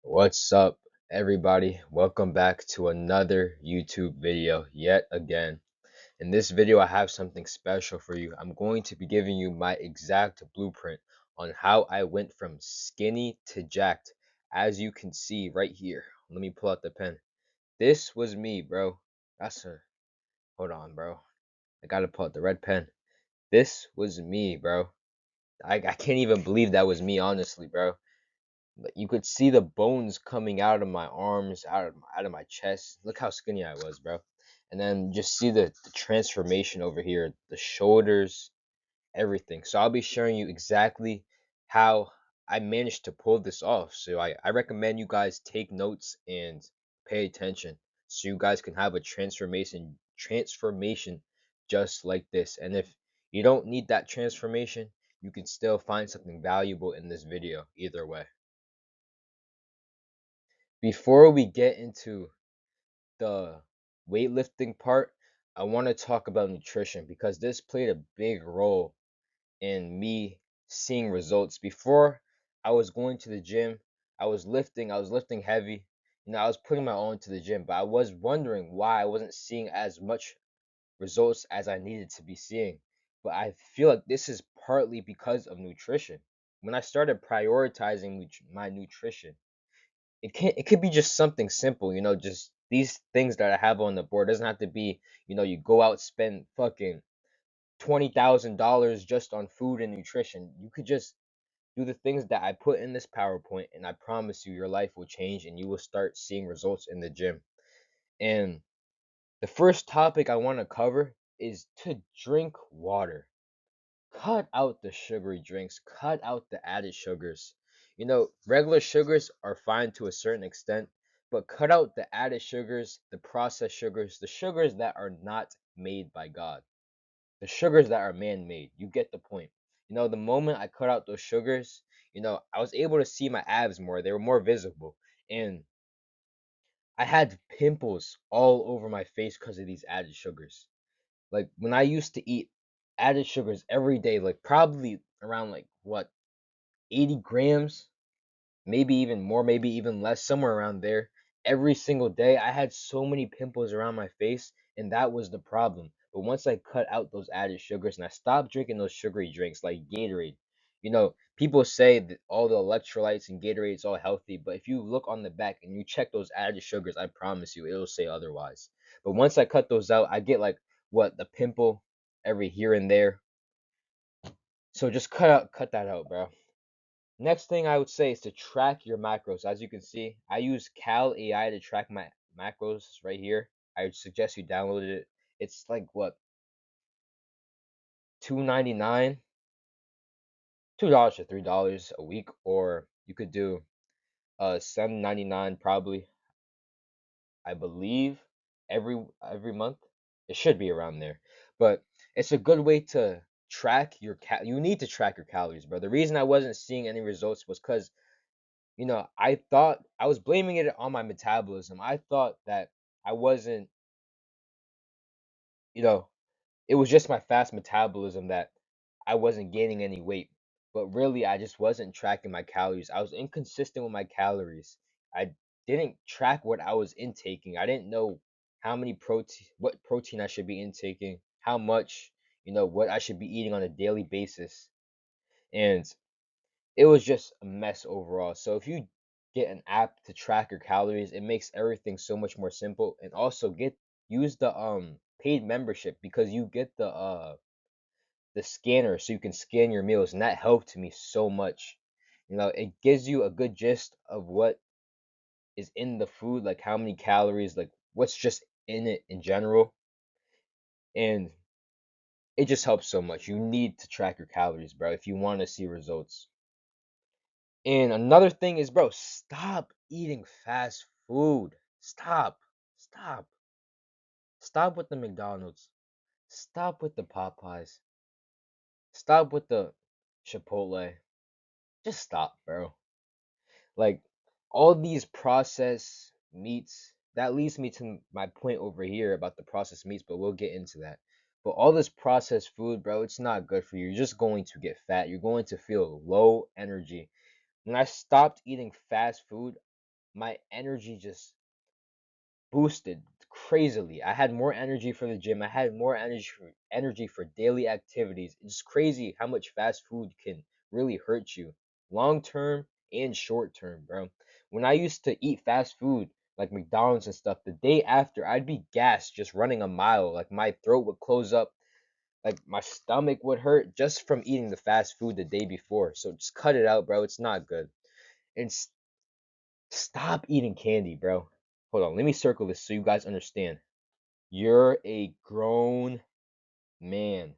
What's up, everybody? Welcome back to another YouTube video yet again. In this video, I have something special for you. I'm going to be giving you my exact blueprint on how I went from skinny to jacked, as you can see right here. Let me pull out the pen. This was me, bro. Hold on, bro. I gotta pull out the red pen. This was me, bro. I can't even believe that was me, honestly, bro. You could see the bones coming out of my arms, out of my chest. Look how skinny I was, bro. And then just see the transformation over here, the shoulders, everything. So I'll be showing you exactly how I managed to pull this off. So I recommend you guys take notes and pay attention so you guys can have a transformation just like this. And if you don't need that transformation, you can still find something valuable in this video either way. Before we get into the weightlifting part, I want to talk about nutrition because this played a big role in me seeing results. Before I was going to the gym, I was lifting heavy. I was putting my all into the gym, but I was wondering why I wasn't seeing as much results as I needed to be seeing. But I feel like this is partly because of nutrition. When I started prioritizing my nutrition, it could be just something simple, just these things that I have on the board. It doesn't have to be, you go out spend fucking $20,000 just on food and nutrition. You could just do the things that I put in this PowerPoint, and I promise you, your life will change and you will start seeing results in the gym. And the first topic I want to cover is to drink water. Cut out the sugary drinks, cut out the added sugars. Regular sugars are fine to a certain extent, but cut out the added sugars, the processed sugars, the sugars that are not made by God, the sugars that are man made. You get the point. The moment I cut out those sugars, I was able to see my abs more. They were more visible. And I had pimples all over my face because of these added sugars. Like when I used to eat added sugars every day, like probably around like what, 80 grams, maybe even more, maybe even less, somewhere around there. Every single day, I had so many pimples around my face, and that was the problem. But once I cut out those added sugars and I stopped drinking those sugary drinks like Gatorade, people say that all the electrolytes and Gatorade is all healthy, but if you look on the back and you check those added sugars, I promise you, it'll say otherwise. But once I cut those out, I get like what, the pimple every here and there. So just cut that out, bro. Next thing I would say is to track your macros. As you can see, I use Cal AI to track my macros right here. I would suggest you download it. It's like what, 2.99, $2 to $3 a week, or you could do 7.99 probably, I believe, every month. It should be around there. But it's a good way to track your you need to track your calories, bro. The reason I wasn't seeing any results was because I thought I was blaming it on my metabolism. I thought that I wasn't, you know, it was just my fast metabolism that I wasn't gaining any weight. But really, I just wasn't tracking my calories. I was inconsistent with my calories. I didn't track what I was intaking. I didn't know what protein I should be intaking, how much, what I should be eating on a daily basis. And it was just a mess overall. So if you get an app to track your calories, it makes everything so much more simple. And also use the paid membership because you get the scanner so you can scan your meals, and that helped me so much. It gives you a good gist of what is in the food, like how many calories, like what's just in it in general. And it just helps so much. You need to track your calories, bro, if you want to see results. And another thing is, bro, stop eating fast food. Stop. Stop. Stop with the McDonald's. Stop with the Popeyes. Stop with the Chipotle. Just stop, bro. Like all these processed meats, that leads me to my point over here about the processed meats, but we'll get into that. But all this processed food, bro, it's not good for you. You're just going to get fat. You're going to feel low energy. When I stopped eating fast food, my energy just boosted crazily. I had more energy for the gym. I had more energy for daily activities. It's crazy how much fast food can really hurt you, long term and short term, bro. When I used to eat fast food like McDonald's and stuff, the day after I'd be gassed just running a mile. Like my throat would close up, like my stomach would hurt just from eating the fast food the day before. So just cut it out, bro. It's not good. And stop eating candy, bro. Hold on, let me circle this so you guys understand. You're a man.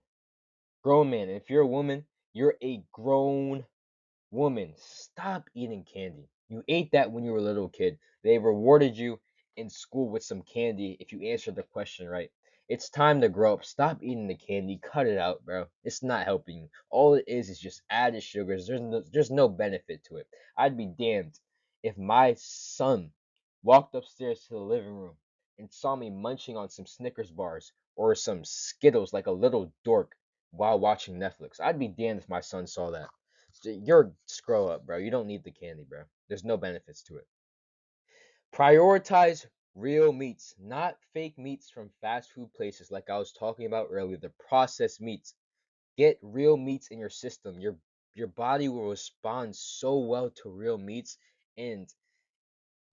Grown man. And if you're a woman, you're a grown woman. Stop eating candy. You ate that when you were a little kid. They rewarded you in school with some candy if you answered the question right. It's time to grow up. Stop eating the candy. Cut it out, bro. It's not helping you. All it is just added sugars. There's no benefit to it. I'd be damned if my son walked upstairs to the living room and saw me munching on some Snickers bars or some Skittles like a little dork while watching Netflix. I'd be damned if my son saw that. You're scroll up, bro. You don't need the candy, bro. There's no benefits to it. Prioritize real meats, not fake meats from fast food places like I was talking about earlier, the processed meats. Get real meats in your system. Your body will respond so well to real meats, and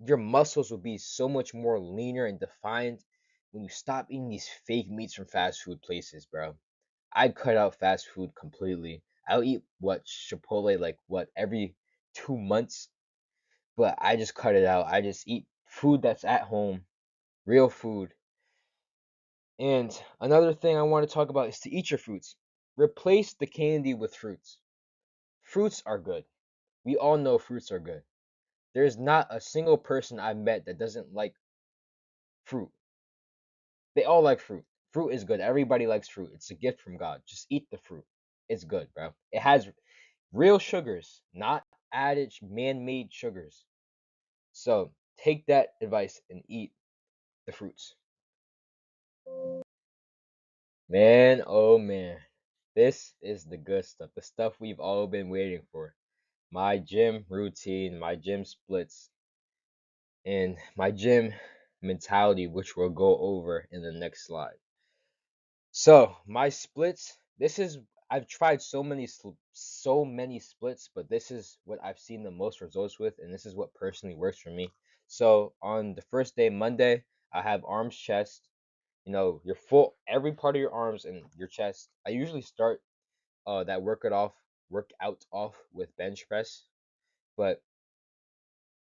your muscles will be so much more leaner and defined when you stop eating these fake meats from fast food places, bro. I cut out fast food completely. I'll eat what Chipotle like what every 2 months, but I just cut it out. I just eat food that's at home, real food. And another thing I want to talk about is to eat your fruits. Replace the candy with fruits. Fruits are good. We all know fruits are good. There's not a single person I've met that doesn't like fruit. They all like fruit. Fruit is good. Everybody likes fruit. It's a gift from God. Just eat the fruit. It's good, bro. It has real sugars, not added man-made sugars. So take that advice and eat the fruits. Man, oh man. This is the good stuff. The stuff we've all been waiting for. My gym routine, my gym splits, and my gym mentality, which we'll go over in the next slide. So my splits, this is I've tried so many splits, but this is what I've seen the most results with, and this is what personally works for me. So on the first day, Monday, I have arms, chest. Your full every part of your arms and your chest. I usually start that workout off with bench press, but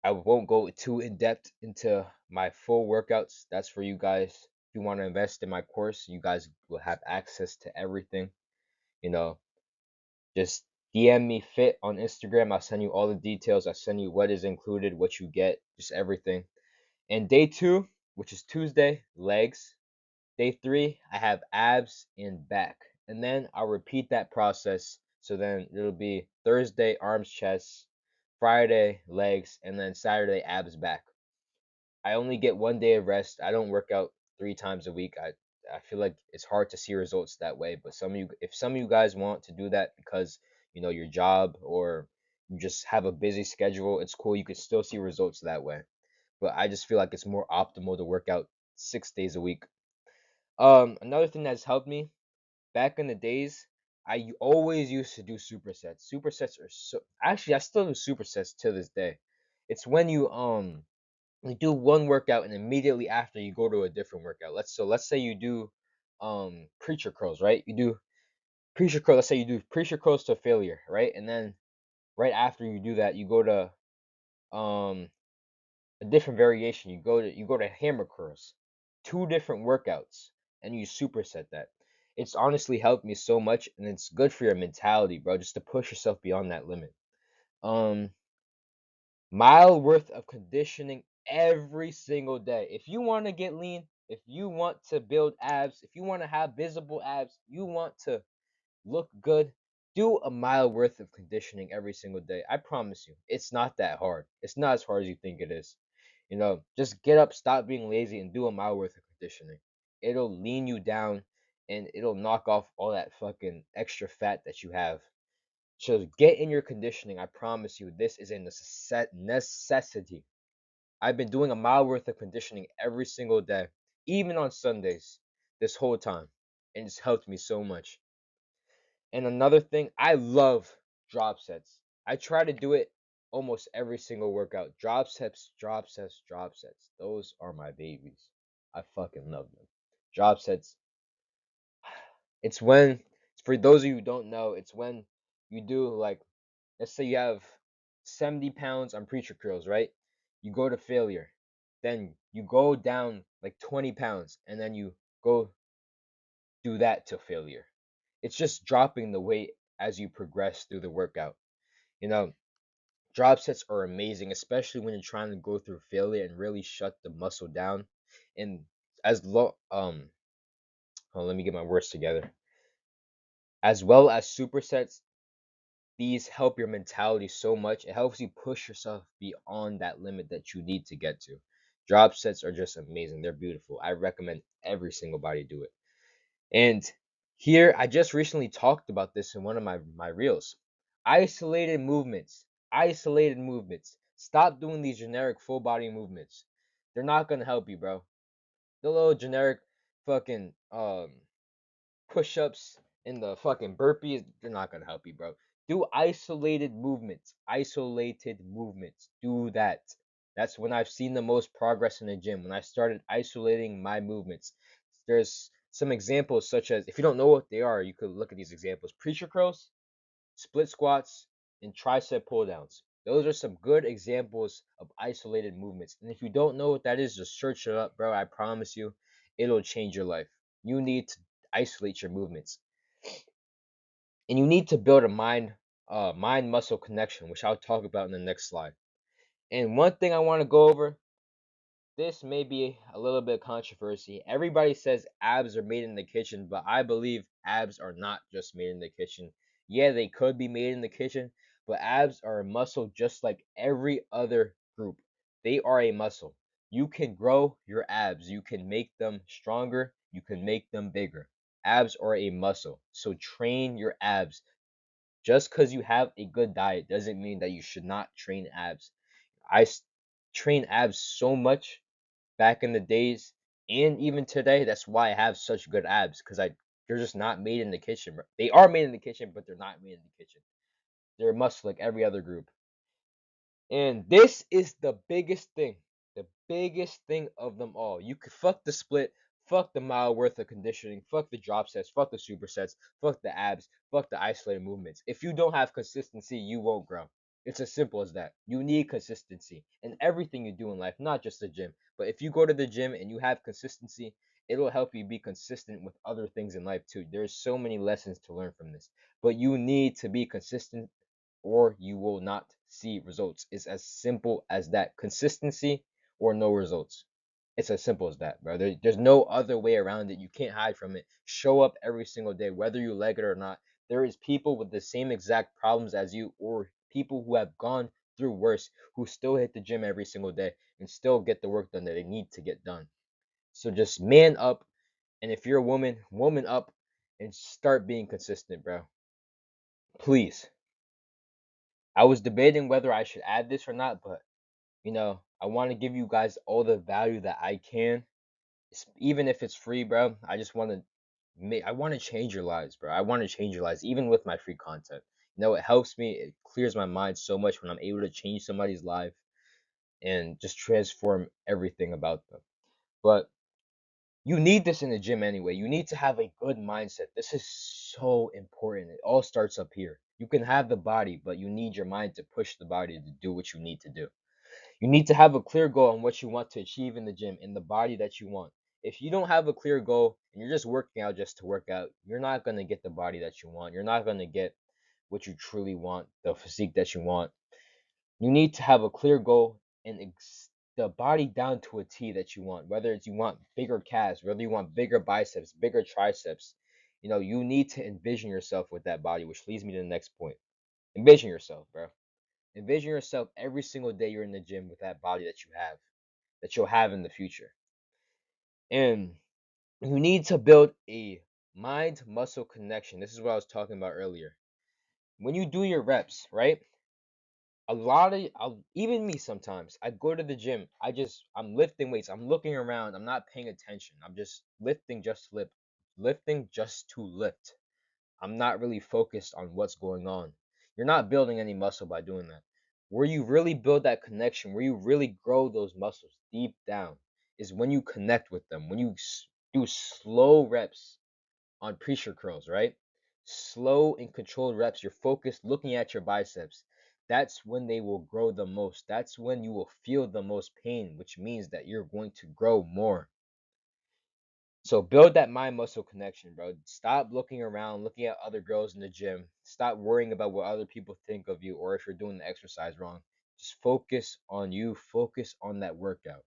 I won't go too in depth into my full workouts. That's for you guys. If you want to invest in my course, you guys will have access to everything. You know, just DM me fit on Instagram. I'll send you all the details. I'll send you what is included, what you get, just everything. And day two, which is Tuesday, legs. Day three, I have abs and back. And then I'll repeat that process. So then it'll be Thursday, arms, chest, Friday, legs, and then Saturday, abs, back. I only get 1 day of rest. I don't work out 3 times a week. I feel like it's hard to see results that way. But if some of you guys want to do that because your job or you just have a busy schedule, it's cool. You can still see results that way. But I just feel like it's more optimal to work out 6 days a week. Another thing that's helped me back in the days, I always used to do supersets. Supersets are so actually I still do supersets to this day. It's when you do one workout and immediately after you go to a different workout. Let's say you do preacher curls, right? You do preacher curls. Let's say you do preacher curls to failure, right? And then right after you do that, you go to um a different variation. You go to hammer curls. Two different workouts and you superset that. It's honestly helped me so much and it's good for your mentality, bro, just to push yourself beyond that limit. Um Mile worth of conditioning every single day. If you want to get lean, if you want to build abs, if you want to have visible abs, you want to look good, do a mile worth of conditioning every single day. I promise you, it's not that hard. It's not as hard as you think it is. Just get up, stop being lazy, and do a mile worth of conditioning. It'll lean you down and it'll knock off all that fucking extra fat that you have. So get in your conditioning. I promise you, this is a necessity. I've been doing a mile worth of conditioning every single day, even on Sundays, this whole time. And it's helped me so much. And another thing, I love drop sets. I try to do it almost every single workout. Drop sets, drop sets, drop sets. Those are my babies. I fucking love them. Drop sets. It's when, for those of you who don't know, it's when you do like, let's say you have 70 pounds on preacher curls, right? You go to failure. Then you go down like 20 pounds and then you go do that to failure. It's just dropping the weight as you progress through the workout. You know, drop sets are amazing, especially when you're trying to go through failure and really shut the muscle down. And as low, let me get my words together. As well as supersets, these help your mentality so much. It helps you push yourself beyond that limit that you need to get to. Drop sets are just amazing. They're beautiful. I recommend every single body do it. And here, I just recently talked about this in one of my reels. Isolated movements. Isolated movements. Stop doing these generic full body movements. They're not gonna help you, bro. The little generic fucking push-ups and the fucking burpees, they're not gonna help you, bro. Do isolated movements. Isolated movements. Do that. That's when I've seen the most progress in the gym. When I started isolating my movements. There's some examples such as, if you don't know what they are, you could look at these examples. Preacher curls, split squats, and tricep pull downs. Those are some good examples of isolated movements. And if you don't know what that is, just search it up, bro. I promise you, it'll change your life. You need to isolate your movements. And you need to build a mind muscle connection, which I'll talk about in the next slide. And one thing I want to go over, this may be a little bit of controversy. Everybody says abs are made in the kitchen, but I believe abs are not just made in the kitchen. Yeah, they could be made in the kitchen, but abs are a muscle just like every other group. They are a muscle. You can grow your abs, you can make them stronger, you can make them bigger. Abs are a muscle. So train your abs. Just because you have a good diet doesn't mean that you should not train abs. I train abs so much back in the days and even today. That's why I have such good abs, because they're just not made in the kitchen, bro. They are made in the kitchen, but they're not made in the kitchen. They're a muscle like every other group. And this is the biggest thing of them all. You could fuck the split, fuck the mile worth of conditioning, fuck the drop sets, fuck the supersets, fuck the abs, fuck the isolated movements. If you don't have consistency, you won't grow. It's as simple as that. You need consistency in everything you do in life, not just the gym. But if you go to the gym and you have consistency, it'll help you be consistent with other things in life too. There's so many lessons to learn from this. But you need to be consistent or you will not see results. It's as simple as that. Consistency or no results. It's as simple as that, bro. There's no other way around it. You can't hide from it. Show up every single day, whether you like it or not. There is people with the same exact problems as you, or people who have gone through worse, who still hit the gym every single day and still get the work done that they need to get done. So just man up, and if you're a woman, woman up, and start being consistent, bro. Please. I was debating whether I should add this or not, but I want to give you guys all the value that I can, even if it's free, bro. I just want to I want to change your lives, bro. I want to change your lives, even with my free content. It helps me. It clears my mind so much when I'm able to change somebody's life and just transform everything about them. But you need this in the gym anyway. You need to have a good mindset. This is so important. It all starts up here. You can have the body, but you need your mind to push the body to do what you need to do. You need to have a clear goal on what you want to achieve in the gym, in the body that you want. If you don't have a clear goal and you're just working out just to work out, you're not going to get the body that you want. You're not going to get what you truly want, the physique that you want. You need to have a clear goal and the body down to a T that you want. Whether it's you want bigger calves, whether you want bigger biceps, bigger triceps, you need to envision yourself with that body, which leads me to the next point. Envision yourself, bro. Envision yourself every single day you're in the gym with that body that you have, that you'll have in the future. And you need to build a mind muscle connection. This is what I was talking about earlier. When you do your reps, right? even me sometimes, I go to the gym. I'm lifting weights. I'm looking around. I'm not paying attention. I'm just lifting just to lift. I'm not really focused on what's going on. You're not building any muscle by doing that. Where you really build that connection, where you really grow those muscles deep down, is when you connect with them. When you do slow reps on preacher curls, right? Slow and controlled reps. You're focused looking at your biceps. That's when they will grow the most. That's when you will feel the most pain, which means that you're going to grow more. So build that mind muscle connection, bro. Stop looking around, looking at other girls in the gym. Stop worrying about what other people think of you or if you're doing the exercise wrong. Just focus on you, focus on that workout.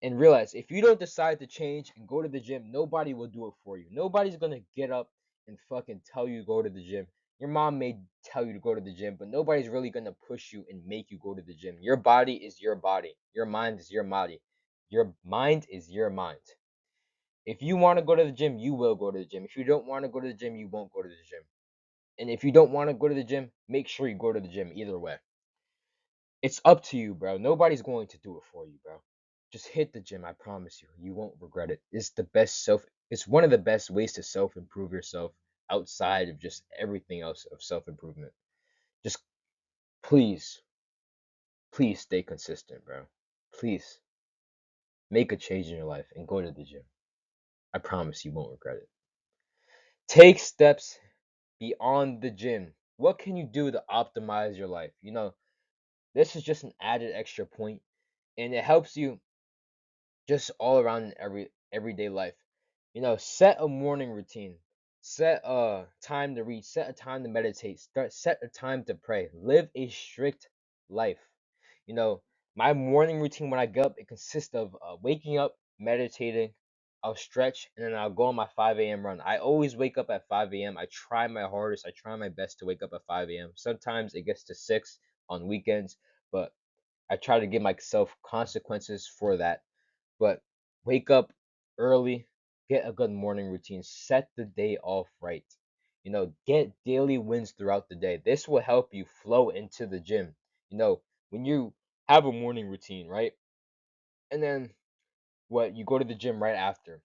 And realize if you don't decide to change and go to the gym, nobody will do it for you. Nobody's gonna get up and fucking tell you to go to the gym. Your mom may tell you to go to the gym, but nobody's really gonna push you and make you go to the gym. Your body is your body. Your mind is your body. Your mind is your mind. If you want to go to the gym, you will go to the gym. If you don't want to go to the gym, you won't go to the gym. And if you don't want to go to the gym, make sure you go to the gym either way. It's up to you, bro. Nobody's going to do it for you, bro. Just hit the gym, I promise you. You won't regret it. It's one of the best ways to self-improve yourself outside of just everything else of self-improvement. Just please, please stay consistent, bro. Please make a change in your life and go to the gym. I promise you won't regret it. Take steps beyond the gym. What can you do to optimize your life? This is just an added extra point, and it helps you just all around in everyday life. Set a morning routine. Set a time to read. Set a time to meditate. Set a time to pray. Live a strict life. You know, my morning routine when I get up, it consists of waking up, meditating, I'll stretch, and then I'll go on my 5 a.m. run. I always wake up at 5 a.m. I try my hardest. I try my best to wake up at 5 a.m. Sometimes it gets to 6 on weekends, but I try to give myself consequences for that. But wake up early, get a good morning routine, set the day off right. Get daily wins throughout the day. This will help you flow into the gym. When you have a morning routine, right? And then you go to the gym right after.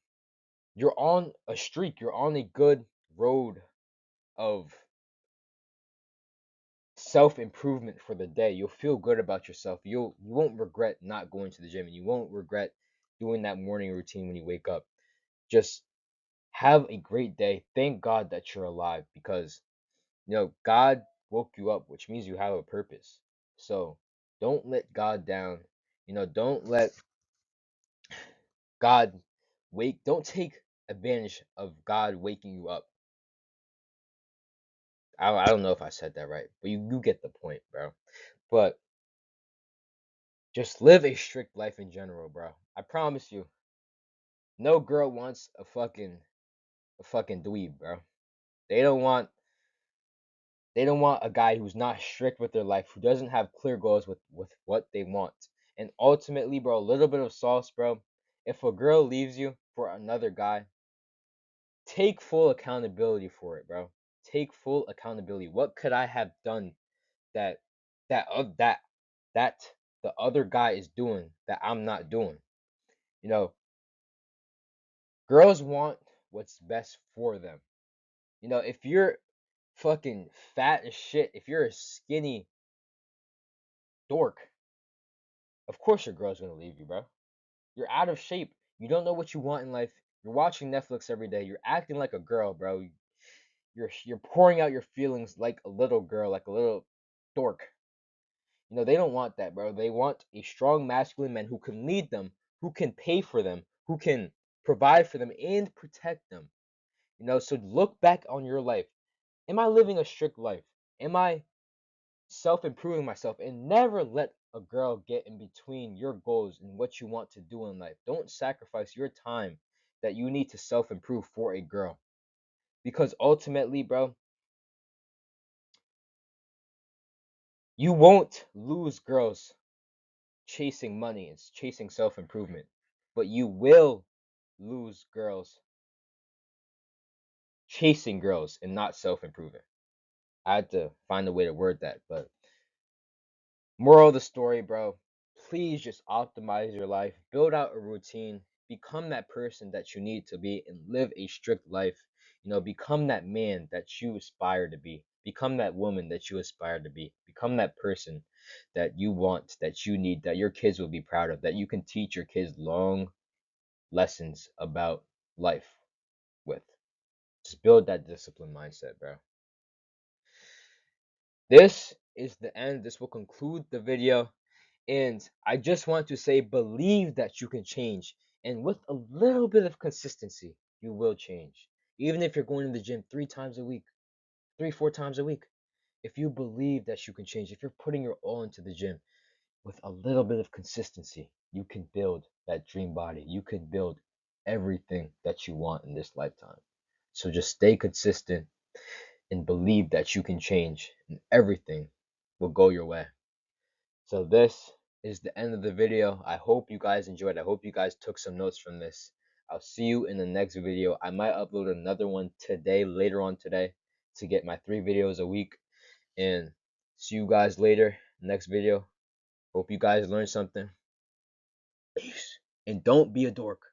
You're on a streak. You're on a good road of self-improvement for the day. You'll feel good about yourself. You won't regret not going to the gym, and you won't regret doing that morning routine when you wake up. Just have a great day. Thank God that you're alive because God woke you up, which means you have a purpose. So don't let God down. Don't let God don't take advantage of God waking you up. I don't know if I said that right, but you get the point, bro. But just live a strict life in general, bro. I promise you, no girl wants a fucking dweeb, bro. They don't want They don't want a guy who's not strict with their life, who doesn't have clear goals with what they want. And ultimately, bro, a little bit of sauce, bro. If a girl leaves you for another guy, take full accountability for it, bro. Take full accountability. What could I have done that that that that the other guy is doing that I'm not doing? You know, girls want what's best for them. If you're fucking fat as shit, if you're a skinny dork, of course your girl's gonna leave you, bro. You're out of shape. You don't know what you want in life. You're watching Netflix every day. You're acting like a girl, bro. You're pouring out your feelings like a little girl, like a little dork. They don't want that, bro. They want a strong masculine man who can lead them, who can pay for them, who can provide for them and protect them. So look back on your life. Am I living a strict life? Am I self-improving myself? And never let a girl get in between your goals and what you want to do in life. Don't sacrifice your time that you need to self-improve for a girl, because ultimately, bro, you won't lose girls chasing money and chasing self-improvement, but you will lose girls chasing girls and not self-improving. I had to find a way to word that, but Moral of the story, bro. Please just optimize your life, build out a routine, become that person that you need to be, and live a strict life. Become that man that you aspire to be. Become that woman that you aspire to be. Become that person that you want, that you need, that your kids will be proud of, that you can teach your kids long lessons about life with. Just build that discipline mindset, bro. This is the end. This will conclude the video. And I just want to say, believe that you can change. And with a little bit of consistency, you will change. Even if you're going to the gym 3 times a week, 4 times a week. If you believe that you can change, if you're putting your all into the gym, with a little bit of consistency, you can build that dream body. You can build everything that you want in this lifetime. So just stay consistent and believe that you can change, and everything will go your way. So this is the end of the video. I hope you guys enjoyed. I hope you guys took some notes from this. I'll see you in the next video. I might upload another one today, later on today, to get my 3 videos a week. And see you guys later, next video. Hope you guys learned something. Peace. And don't be a dork.